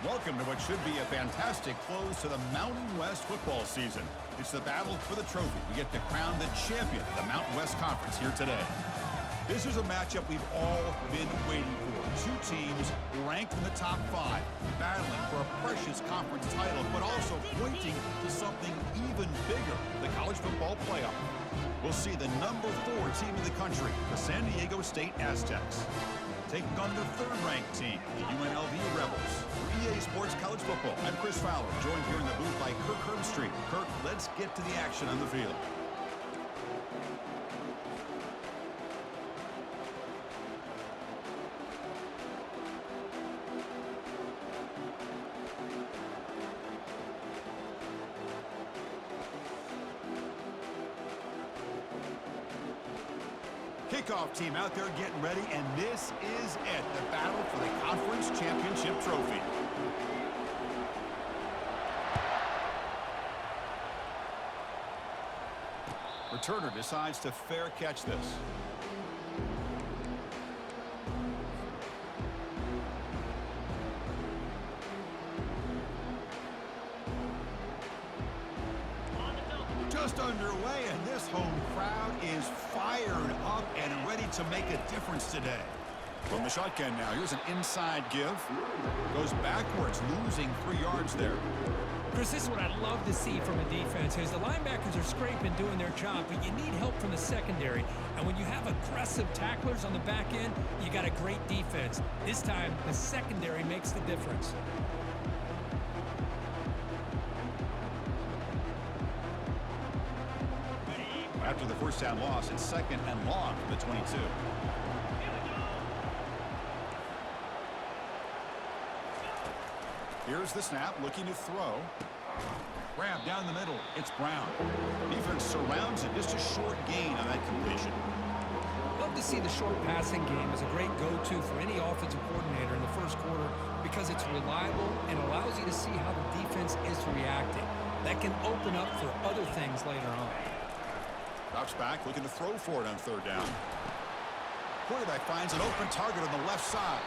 Welcome to what should be a fantastic close to the Mountain West football season. It's the battle for the trophy. We get to crown the champion of the Mountain West Conference here today. This is a matchup we've all been waiting for. Two teams ranked in the top 5, battling for a precious conference title, but also pointing to something even bigger, the college football playoff. We'll see the number 4 team in the country, the San Diego State Aztecs, taking on the 3rd-ranked team, the UNLV Rebels. For EA Sports College Football, I'm Chris Fowler, joined here in the booth by Kirk Herbstreit. Kirk, let's get to the action on the field. Kickoff team out there getting ready, and this is it, the battle for the conference championship trophy. Returner decides to fair catch this. Just underway, and this home crowd is fired up and ready to make a difference today. From the shotgun now, here's an inside give. Goes backwards, losing 3 yards there. Chris, this is what I'd love to see from a defense is the linebackers are scraping, doing their job, but you need help from the secondary. And when you have aggressive tacklers on the back end, you got a great defense. This time, the secondary makes the difference. After the first down loss, it's 2nd and long from the 22. Here's the snap, looking to throw. Grab down the middle. It's Brown. Defense surrounds it. Just a short gain on that completion. Love to see the short passing game as a great go-to for any offensive coordinator in the first quarter because it's reliable and allows you to see how the defense is reacting. That can open up for other things later on. Drops back, looking to throw for it on 3rd down. Quarterback finds an open target on the left side.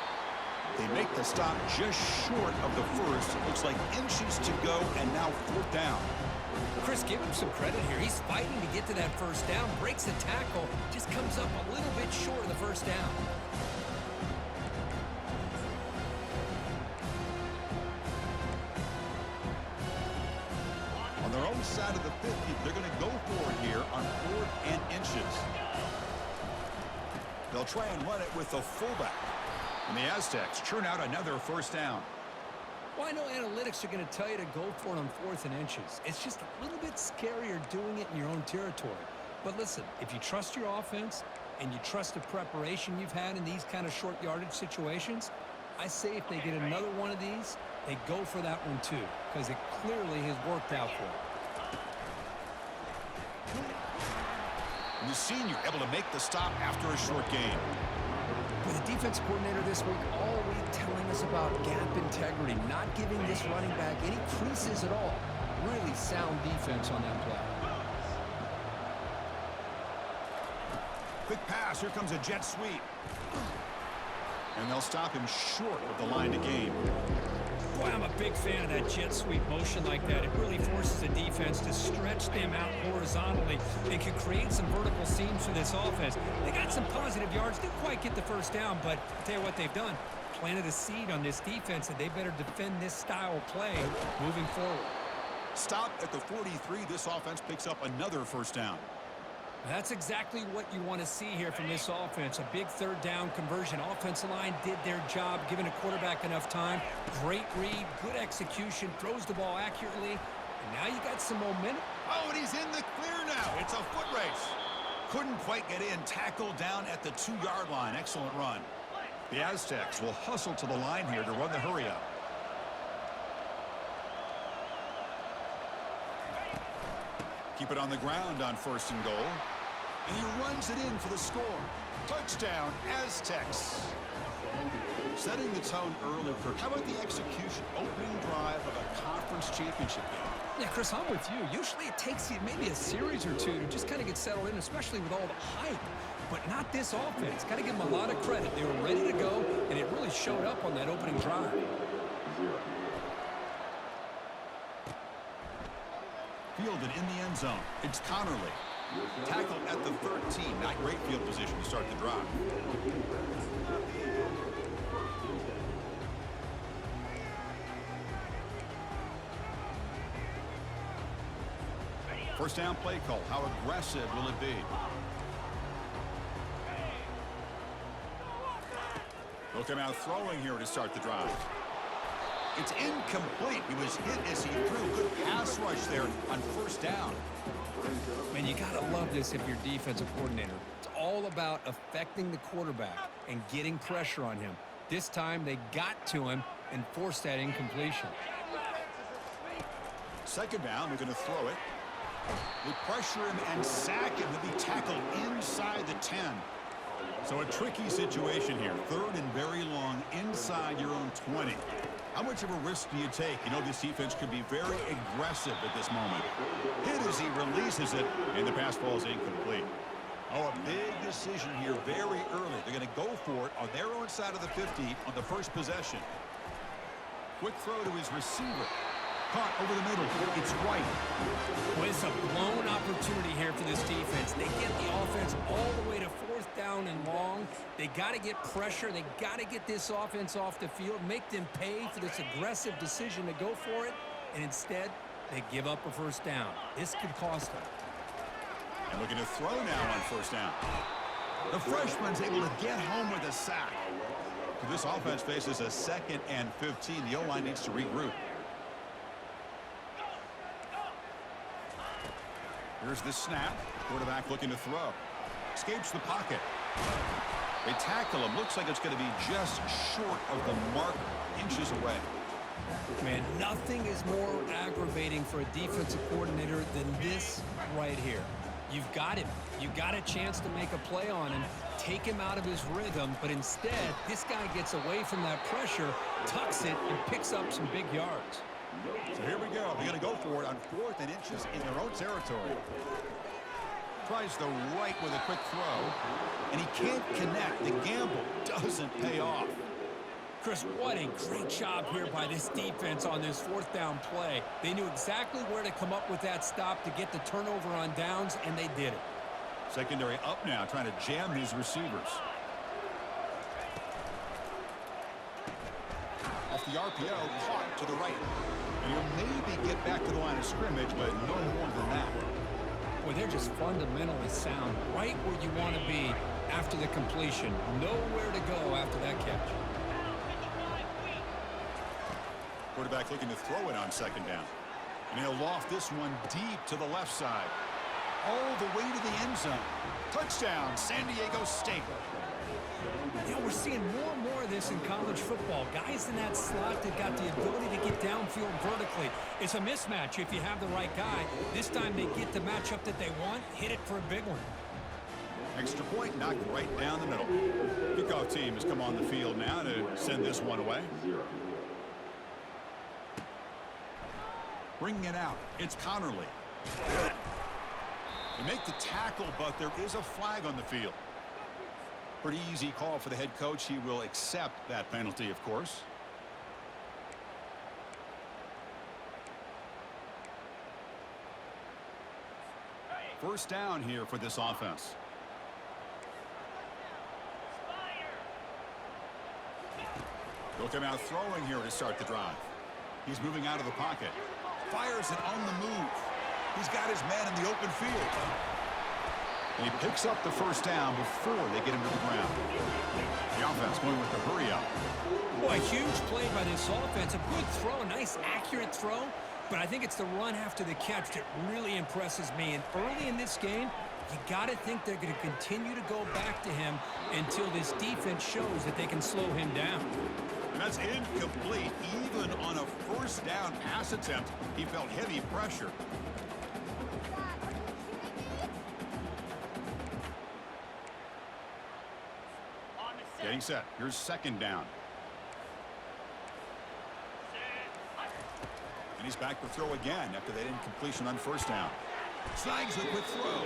They make the stop just short of the first. It looks like inches to go, and now 4th down. Chris, give him some credit here. He's fighting to get to that first down, breaks the tackle, just comes up a little bit short of the first down. On their own side of the 50, they're going to go for it here on 4th and inches. They'll try and run it with the fullback. And the Aztecs churn out another first down. Well, I know analytics are going to tell you to go for it on 4th and inches. It's just a little bit scarier doing it in your own territory. But listen, if you trust your offense and you trust the preparation you've had in these kind of short yardage situations, I say if they get another one of these, they go for that one too, because it clearly has worked out for them. And the senior able to make the stop after a short gain. With the defense coordinator this week all week telling us about gap integrity, not giving this running back any creases at all. Really sound defense on that play. Quick pass, here comes a jet sweep. And they'll stop him short of the line to gain. Boy, I'm a big fan of that jet sweep motion like that. It really forces the defense to stretch them out horizontally. They can create some vertical seams for this offense. They got some positive yards. Didn't quite get the first down, but I'll tell you what they've done. Planted a seed on this defense that they better defend this style of play moving forward. Stop at the 43. This offense picks up another first down. That's exactly what you want to see here from this offense. A big 3rd down conversion. Offensive line did their job, giving a quarterback enough time. Great read, good execution, throws the ball accurately. And now you got some momentum. Oh, and he's in the clear now. It's a foot race. Couldn't quite get in. Tackled down at the 2-yard line. Excellent run. The Aztecs will hustle to the line here to run the hurry up. Keep it on the ground on 1st and goal. And he runs it in for the score. Touchdown, Aztecs. Setting the tone early, Kirk. How about the execution? Opening drive of a conference championship game. Yeah, Chris, I'm with you. Usually it takes you maybe a series or two to just kind of get settled in, especially with all the hype. But not this offense. Got to give them a lot of credit. They were ready to go, and it really showed up on that opening drive. Fielded in the end zone. It's Connerly. Tackled at the 13. Not great field position to start the drive. First down play call. How aggressive will it be? They'll come out throwing here to start the drive. It's incomplete. He was hit as he threw. Good pass rush there on first down. Man, you got to love this if you're defensive coordinator. It's all about affecting the quarterback and getting pressure on him. This time they got to him and forced that incompletion. Second down, they're going to throw it. They pressure him and sack him. He'll be tackled inside the 10. So a tricky situation here. Third and very long inside your own 20. How much of a risk do you take? You know this defense could be very aggressive at this moment. Hit as he releases it, and the pass ball is incomplete. Oh, a big decision here very early. They're going to go for it on their own side of the 50 on the first possession. Quick throw to his receiver. Caught over the middle. It's White. Well, it's a blown opportunity here for this defense. They get the offense all the way to fourth down and long. They got to get pressure. They got to get this offense off the field, make them pay for this aggressive decision to go for it, and instead they give up a first down. This could cost them. And looking to throw now on first down. The freshman's able to get home with a sack. This offense faces a 2nd and 15. The O-line needs to regroup. Here's the snap. Quarterback looking to throw. Escapes the pocket. They tackle him. Looks like it's going to be just short of the mark, inches away. Man, nothing is more aggravating for a defensive coordinator than this right here. You've got him. You've got a chance to make a play on him, take him out of his rhythm, but instead, this guy gets away from that pressure, tucks it, and picks up some big yards. So here we go. They're going to go for it on 4th and inches in their own territory. Tries the right with a quick throw, and he can't connect. The gamble doesn't pay off. Chris, what a great job here by this defense on this 4th down play. They knew exactly where to come up with that stop to get the turnover on downs, and they did it. Secondary up now, trying to jam these receivers. Off the RPO, caught to the right. And he'll maybe get back to the line of scrimmage, but no more than that. Well, they're just fundamentally sound, right where you want to be after the completion. Nowhere to go after that catch. Quarterback looking to throw it on 2nd down. And he'll loft this one deep to the left side. All the way to the end zone. Touchdown, San Diego State. You know, we're seeing more and more of this in college football. Guys in that slot that got the ability to get downfield vertically. It's a mismatch if you have the right guy. This time they get the matchup that they want, hit it for a big one. Extra point knocked right down the middle. Kickoff team has come on the field now to send this one away. Bringing it out, it's Connerly. They make the tackle, but there is a flag on the field. Pretty easy call for the head coach. He will accept that penalty, of course. First down here for this offense. They'll come out throwing here to start the drive. He's moving out of the pocket. Fires it on the move. He's got his man in the open field. And he picks up the first down before they get him to the ground. The offense going with the hurry up. Boy, a huge play by this offense. A good throw, a nice accurate throw. But I think it's the run after the catch that really impresses me. And early in this game, you got to think they're going to continue to go back to him until this defense shows that they can slow him down. And that's incomplete. Even on a first down pass attempt, he felt heavy pressure. Getting set. Here's 2nd down. And he's back to throw again after that incompletion on first down. Snags a quick throw.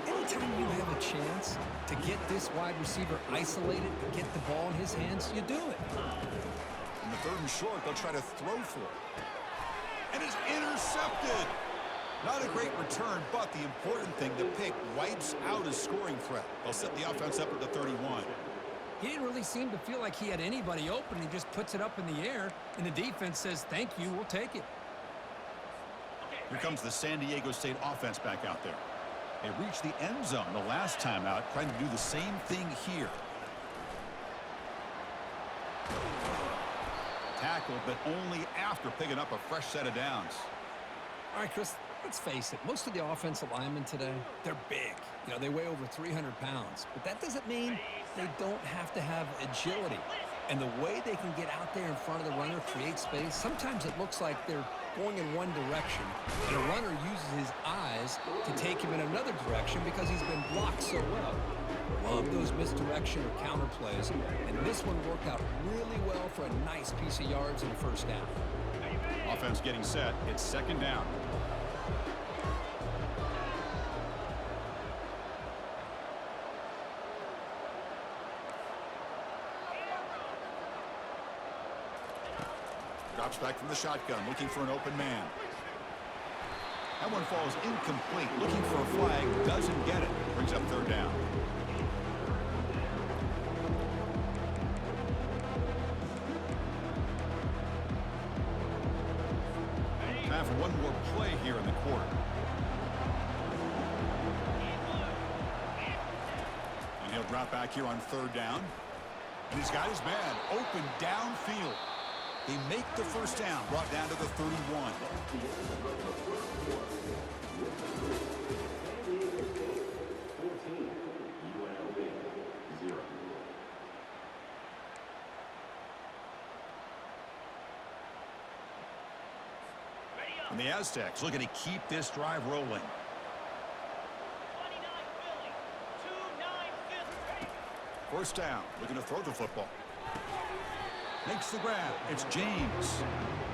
Anytime you have a chance to get this wide receiver isolated and get the ball in his hands, you do it. And the 3rd and short, they'll try to throw for it. And it's intercepted. Not a great return, but the important thing, the pick wipes out a scoring threat. They'll set the offense up at the 31. He didn't really seem to feel like he had anybody open. He just puts it up in the air, and the defense says, thank you, we'll take it. Here comes the San Diego State offense back out there. They reached the end zone the last time out, trying to do the same thing here. Tackled, but only after picking up a fresh set of downs. All right, Chris, let's face it. Most of the offensive linemen today, they're big. You know, they weigh over 300 pounds. But that doesn't mean they don't have to have agility. And the way they can get out there in front of the runner, create space, sometimes it looks like they're going in one direction, and a runner uses his eyes to take him in another direction because he's been blocked so well. Love those misdirection or counter plays, and this one worked out really well for a nice piece of yards and a first down. Offense getting set. It's 2nd down. Drops back from the shotgun, looking for an open man. That one falls incomplete. Looking for a flag, doesn't get it. Brings up 3rd down. Time for one more play here in the quarter. And he'll drop back here on 3rd down. And he's got his man open downfield. They make the first down, brought down to the 31. And the Aztecs looking to keep this drive rolling. First down, looking to throw the football. Makes the grab. It's James.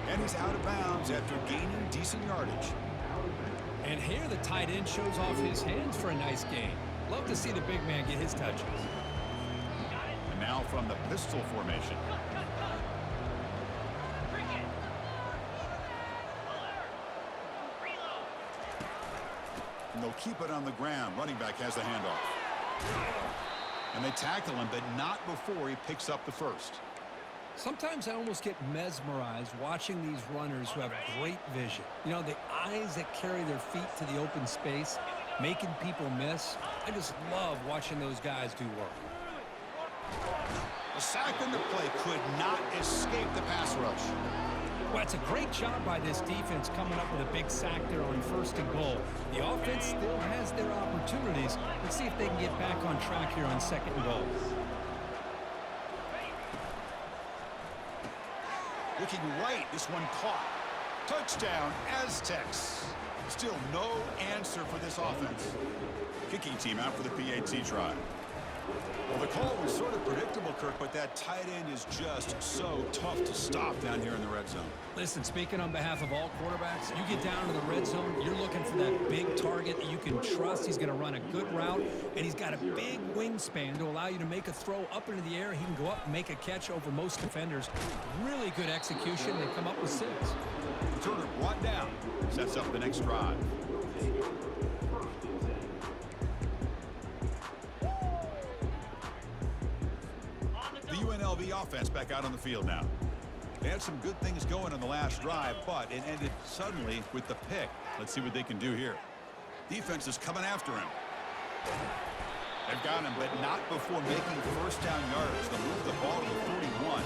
And he's out of bounds after gaining decent yardage. And here the tight end shows off his hands for a nice gain. Love to see the big man get his touches. And now from the pistol formation. And they'll keep it on the ground. Running back has the handoff. And they tackle him, but not before he picks up the first. Sometimes I almost get mesmerized watching these runners who have great vision. You know, the eyes that carry their feet to the open space, making people miss. I just love watching those guys do work. The sack in the play could not escape the pass rush. Well, it's a great job by this defense coming up with a big sack there on 1st and goal. The offense still has their opportunities. Let's see if they can get back on track here on 2nd and goal. Looking right, this one caught. Touchdown, Aztecs. Still no answer for this offense. Kicking team out for the PAT try. Well, the call was sort of predictable, Kirk, but that tight end is just so tough to stop down here in the red zone. Listen, speaking on behalf of all quarterbacks, you get down to the red zone, you're looking for that big target that you can trust. He's going to run a good route, and he's got a big wingspan to allow you to make a throw up into the air. He can go up and make a catch over most defenders. Really good execution. They come up with 6. Turner brought down. Sets up the next drive. The UNLV offense back out on the field now. They had some good things going on the last drive, but it ended suddenly with the pick. Let's see what they can do here. Defense is coming after him. They've got him, but not before making first down yards. They'll move the ball to the 41.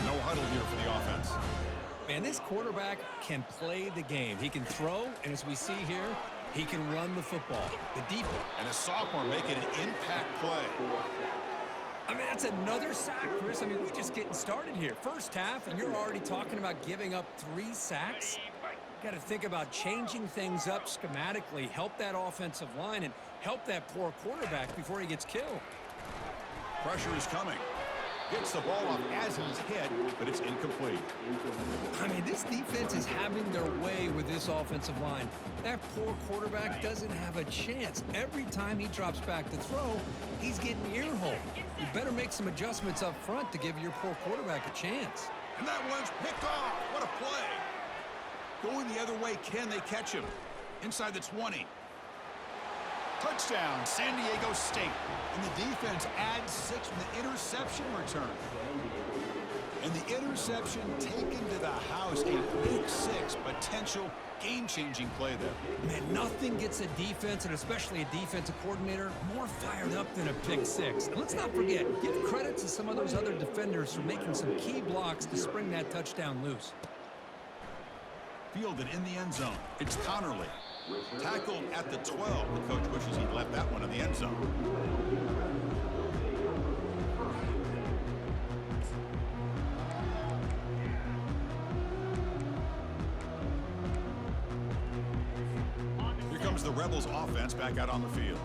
No huddle here for the offense. Man, this quarterback can play the game. He can throw, and as we see here, he can run the football. The deep one. And a sophomore making an impact play. I mean, that's another sack, Chris. I mean, we're just getting started here. First half, and you're already talking about giving up 3 sacks. Got to think about changing things up schematically, help that offensive line, and help that poor quarterback before he gets killed. Pressure is coming. Gets the ball off as he's hit, but it's incomplete. I mean, this defense is having their way with this offensive line. That poor quarterback doesn't have a chance. Every time he drops back to throw, he's getting ear-holed. You better make some adjustments up front to give your poor quarterback a chance. And that one's picked off. What a play. Going the other way, can they catch him? Inside the 20. Touchdown, San Diego State. And the defense adds 6 from the interception return. And the interception taken to the house. A big 6 potential game-changing play there. Man, nothing gets a defense, and especially a defensive coordinator, more fired up than a pick 6. And let's not forget, give credit to some of those other defenders for making some key blocks to spring that touchdown loose. Fielded in the end zone. It's Connerly. Tackled at the 12. The coach wishes he'd left that one in the end zone. Here comes the Rebels offense back out on the field.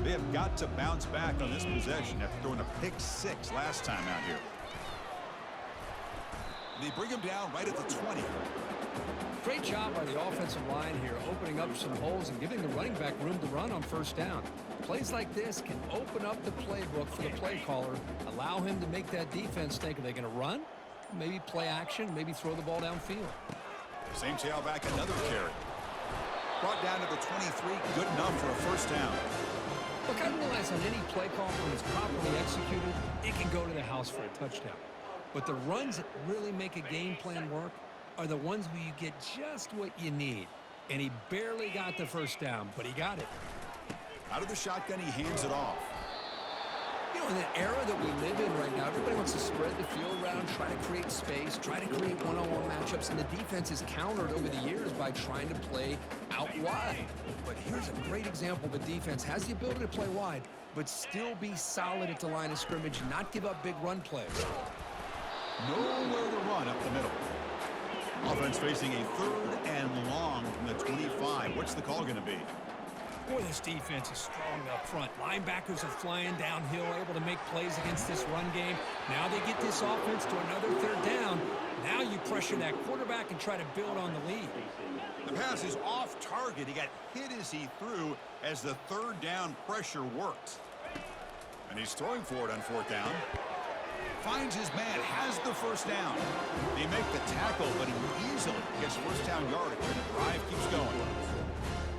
They have got to bounce back on this possession after throwing a pick 6 last time out here. They bring him down right at the 20. Great job by the offensive line here, opening up some holes and giving the running back room to run on first down. Plays like this can open up the playbook for the play caller, allow him to make that defense think, are they going to run? Maybe play action, maybe throw the ball downfield. Same tailback, another carry. Brought down to the 23, good enough for a first down. Look, I realize on any play call, when it's properly executed, it can go to the house for a touchdown. But the runs that really make a game plan work are the ones where you get just what you need. And he barely got the first down, but he got it. Out of the shotgun, he hands it off. You know, in the era that we live in right now, everybody wants to spread the field around, try to create space, try to create one-on-one matchups, and the defense is countered over the years by trying to play out wide. But here's a great example of a defense has the ability to play wide, but still be solid at the line of scrimmage and not give up big run plays. Nowhere to run up the middle. Offense facing a 3rd and long from the 25. What's the call going to be? Boy, this defense is strong up front. Linebackers are flying downhill, able to make plays against this run game. Now they get this offense to another 3rd down. Now you pressure that quarterback and try to build on the lead. The pass is off target. He got hit as he threw as the 3rd down pressure worked. And he's throwing for it on 4th down. Finds his man, has the first down. They make the tackle, but he easily gets first down yardage, and the drive keeps going.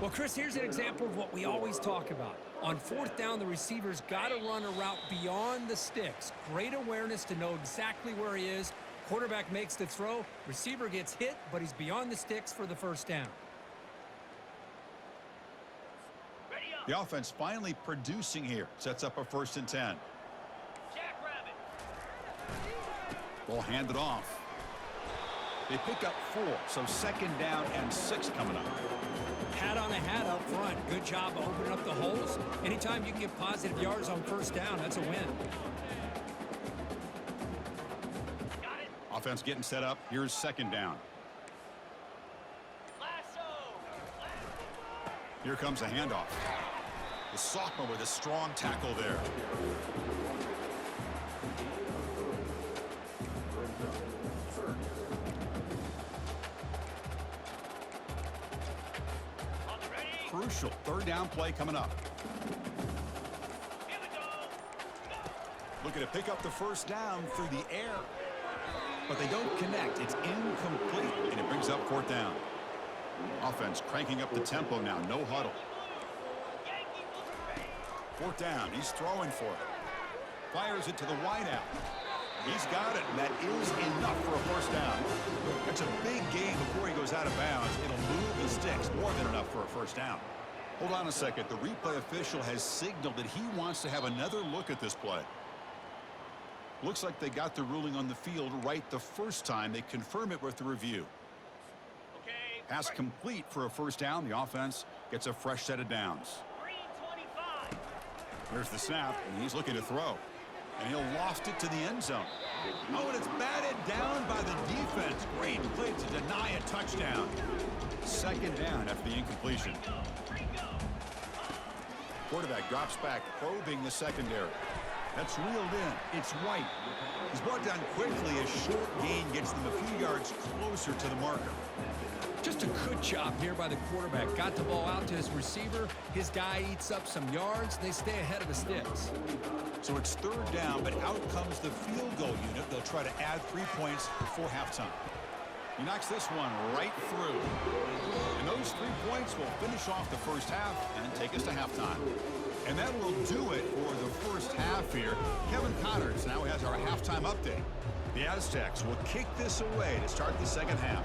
Well, Chris, here's an example of what we always talk about. On 4th down, the receiver's got to run a route beyond the sticks. Great awareness to know exactly where he is. Quarterback makes the throw. Receiver gets hit, but he's beyond the sticks for the first down. The offense finally producing here. Sets up a 1st and 10. Ball handed off. They pick up 4, so 2nd down and 6 coming up. Hat on a hat up front. Good job opening up the holes. Anytime you can get positive yards on first down, that's a win. Offense getting set up. Here's 2nd down. Here comes a handoff. The sophomore with a strong tackle there. Crucial 3rd down play coming up. Looking to pick up the first down through the air. But they don't connect. It's incomplete, and it brings up 4th down. Offense cranking up the tempo now. No huddle. 4th down. He's throwing for it. Fires it to the wideout. He's got it, and that is enough for a first down. That's a big gain before he goes out of bounds. It'll move the sticks. More than enough for a first down. Hold on a second. The replay official has signaled that he wants to have another look at this play. Looks like they got the ruling on the field right the first time. They confirm it with the review. Pass complete for a first down. The offense gets a fresh set of downs. Here's the snap, and he's looking to throw. And he'll loft it to the end zone. Oh, and it's batted down by the defense. Great play to deny a touchdown. 2nd down after the incompletion. Quarterback drops back, probing the secondary. That's reeled in. It's White. He's brought down quickly as short gain gets them a few yards closer to the marker. Just a good job here by the quarterback. Got the ball out to his receiver. His guy eats up some yards. They stay ahead of the sticks. So it's third down, but out comes the field goal unit. They'll try to add 3 points before halftime. He knocks this one right through. And those 3 points will finish off the first half and take us to halftime. And that will do it for the first half here. Kevin Connors now has our halftime update. The Aztecs will kick this away to start the second half.